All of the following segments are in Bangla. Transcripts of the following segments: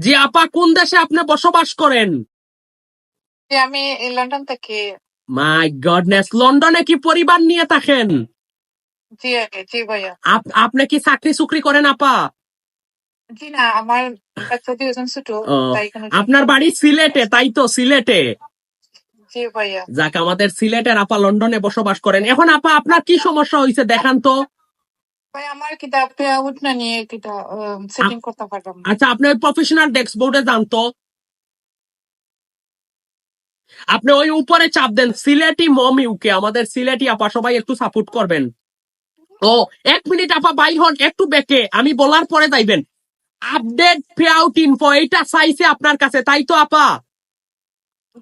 জি আপা, কোন দেশে আপনি বসবাস করেন? আমি লন্ডন থেকে। মাই গডনেস, লন্ডনে কি পরিবার নিয়ে থাকেন? জি জি ভাইয়া। আপনি কি চাকরি চুকরি করেন আপা? জি না, আমার বাচ্চা দুজন ছোট, ও, তাই কোনো আপনার বাড়ি সিলেটে তাই তো? সিলেটে? জি ভাইয়া। যাক, আমাদের সিলেটের আপা লন্ডনে বসবাস করেন। এখন আপা আপনার কি সমস্যা হয়েছে দেখান তো। ভাই আমার কিতা পে আউট না নিয়ে কিতা সেটিং করতে পারলাম না। আচ্ছা, আপনি ওই প্রফেশনাল ডেস্ক বোর্ডে যান তো। আপনি ওই উপরে চাপ দেন, সিলেটি মম ইউকে, আমাদের সিলেটি আপা সবাই একটু সাপোর্ট করবেন। ও, 1 মিনিট আপা বাইর হন একটু বেঁকে, আমি বলার পরে যাইবেন। আপডেট পে আউট ইনফো, এইটা চাইছে আপনার কাছে তাই তো আপা?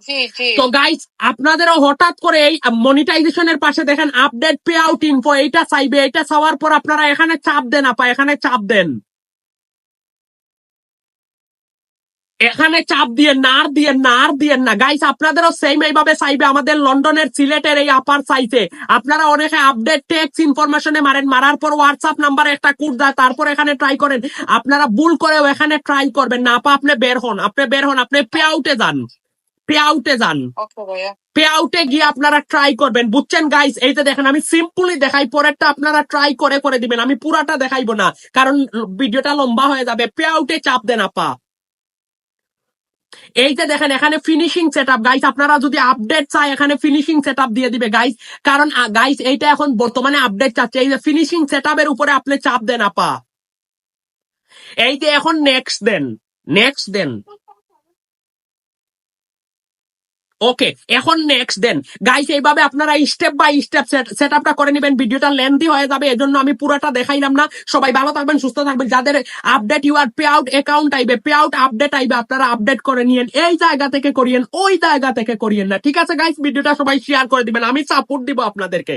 জি জি। তো গাইস, আপনাদেরও হঠাৎ করে এই মনিটাইজেশনের পাশে দেখেন আপডেট পে আউট ইনফো, এইটা চাইবে। এটা চাওয়ার পর আপনারা এখানে চাপ দেন আপা, এখানে চাপ দেন, এখানে চাপ দিয়ে নার দিয়ে নার দিয়ে না গাইস, আপনাদেরও সেম এইভাবে চাইবে। আমাদের লন্ডনের সিলেটের এই আপার চাইছে। আপনারা অনেকে আপডেট টেক্সট ইনফরমেশনে মারেন, মারার পর হোয়াটসঅ্যাপ নাম্বারে একটা কোড দেয়, তারপর এখানে ট্রাই করেন। আপনারা ভুল করেও এখানে ট্রাই করবেন না আপা। আপনি বের হন, আপনি বের হন, আপনি পে আউটে যান, পে আউটে যান। ওকে ভাইয়া। পে আউটে গিয়ে আপনারা ট্রাই করবেন, বুঝছেন গাইস? এই যে দেখেন, আমি সিম্পলি দেখাই, পরেরটা আপনারা ট্রাই করে করে দিবেন। আমি পুরাটা দেখাইবো না, কারণ ভিডিওটা লম্বা হয়ে যাবে। পে আউটে চাপ দেন আপা। এই যে দেখেন, এখানে ফিনিশিং সেটআপ গাইস, আপনারা যদি আপডেট চাই এখানে ফিনিশিং সেটআপ দিয়ে দিবে গাইস। কারণ গাইস এইটা এখন বর্তমানে আপডেট চাচ্ছে। এই যে ফিনিশিং সেটআপের উপরে আপনি চাপ দেন আপা। এই যে এখন নেক্সট দেন, নেক্সট দেন। ওকে, এখন নেক্সট দেন গাইস। এইভাবে আপনারা স্টেপ বাই স্টেপ সেটআপটা করে নেবেন। ভিডিওটা লেন্থি হয়ে যাবে, এজন্য আমি পুরোটা দেখাইলাম না। সবাই ভালো থাকবেন, সুস্থ থাকবেন। যাদের update your pay out account আইবে, পে আউট আপডেট আইবে, আপনারা আপডেট করে নিয়েন। এই জায়গা থেকে করিয়েন, ওই জায়গা থেকে করিয়েন না, ঠিক আছে গাইস? ভিডিওটা সবাই শেয়ার করে দিবেন, আমি সাপোর্ট দিব আপনাদেরকে।